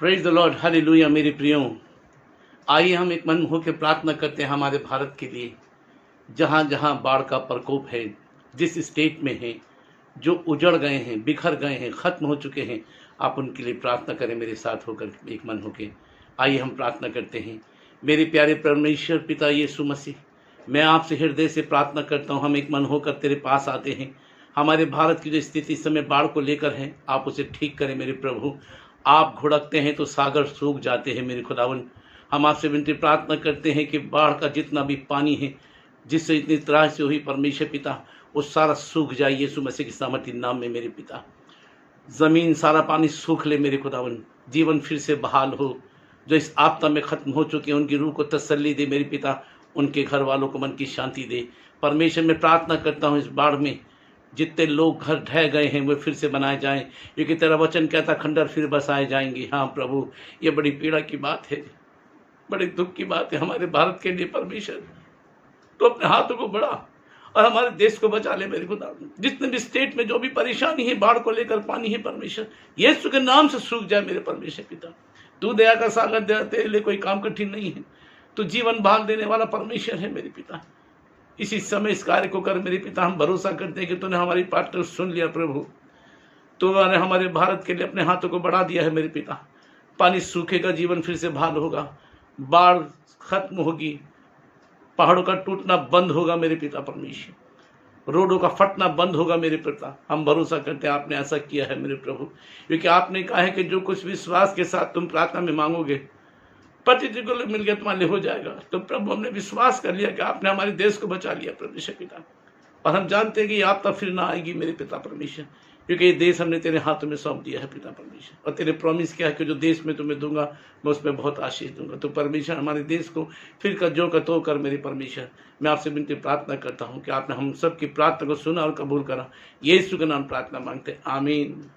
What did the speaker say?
Praise the Lord, hallelujah. मेरे प्रियो, आइए हम एक मन होकर प्रार्थना करते हैं हमारे भारत के लिए, जहाँ जहाँ बाढ़ का प्रकोप है, जिस स्टेट में है, जो उजड़ गए हैं, बिखर गए हैं, ख़त्म हो चुके हैं। आप उनके लिए प्रार्थना करें मेरे साथ होकर, एक मन होकर। आइए हम प्रार्थना करते हैं। मेरे प्यारे परमेश्वर पिता यीशु मसीह, मैं आपसे हृदय से प्रार्थना करता हूँ। हम एक मन होकर तेरे पास आते हैं। हमारे भारत की जो स्थिति इस समय बाढ़ को लेकर है, आप उसे ठीक करें मेरे प्रभु। आप घुड़कते हैं तो सागर सूख जाते हैं मेरे खुदावन। हम आपसे विनती प्रार्थना करते हैं कि बाढ़ का जितना भी पानी है, जिससे इतनी त्रास से हुई परमेश्वर पिता, वो सारा सूख जाए यीशु मसीह के सामर्थ्य नाम में मेरे पिता। ज़मीन सारा पानी सूख ले मेरे खुदावन। जीवन फिर से बहाल हो। जो इस आपदा में ख़त्म हो चुके हैं, उनकी रूह को तसल्ली दे मेरे पिता। उनके घर वालों को मन की शांति दे परमेश्वर। मैं प्रार्थना करता हूँ इस बाढ़ में जितने लोग घर ढह गए हैं, वे फिर से बनाए जाएं, क्योंकि तेरा वचन कहता खंडर फिर बसाए जाएंगे। हाँ प्रभु, ये बड़ी पीड़ा की बात है, बड़े दुख की बात है हमारे भारत के लिए परमेश्वर। तो अपने हाथों को बढ़ा और हमारे देश को बचा ले मेरे खुदा। जितने भी स्टेट में जो भी परेशानी है, बाढ़ को लेकर पानी है परमेश्वर, यीशु के नाम से सूख जाए मेरे परमेश्वर पिता। तू दया का सागर दे, तेरे लिए कोई काम कठिन नहीं है। तू जीवन बहाल देने वाला परमेश्वर है मेरे पिता। इसी समय इस कार्य को कर मेरे पिता। हम भरोसा करते हैं कि तूने हमारी प्रार्थना सुन लिया प्रभु। तूने हमारे भारत के लिए अपने हाथों को बढ़ा दिया है मेरे पिता। पानी सूखेगा, जीवन फिर से बहाल होगा, बाढ़ खत्म होगी, पहाड़ों का टूटना बंद होगा मेरे पिता परमेश्वर, रोडों का फटना बंद होगा मेरे पिता। हम भरोसा करते हैं आपने ऐसा किया है मेरे प्रभु, क्योंकि आपने कहा है कि जो कुछ विश्वास के साथ तुम प्रार्थना में मांगोगे, प्रतिदिन को मिल गया तुम्हारे हो जाएगा। तो प्रभु, हमने विश्वास कर लिया कि आपने हमारे देश को बचा लिया परमेश्वर पिता। और हम जानते हैं कि आपदा फिर ना आएगी मेरे पिता परमेश्वर, क्योंकि ये देश हमने तेरे हाथों में सौंप दिया है पिता परमेश्वर। और तेरे प्रॉमिस क्या है कि जो देश में तुम्हें दूंगा, मैं उसमें बहुत आशीष दूंगा। तो परमेश्वर, हमारे देश को फिर कर जो का तो कर मेरे परमेश्वर। मैं आपसे विनती प्रार्थना करता हूँ कि आपने हम सब की प्रार्थना को सुना और कबूल करा। यीशु के नाम प्रार्थना मांगते, आमीन।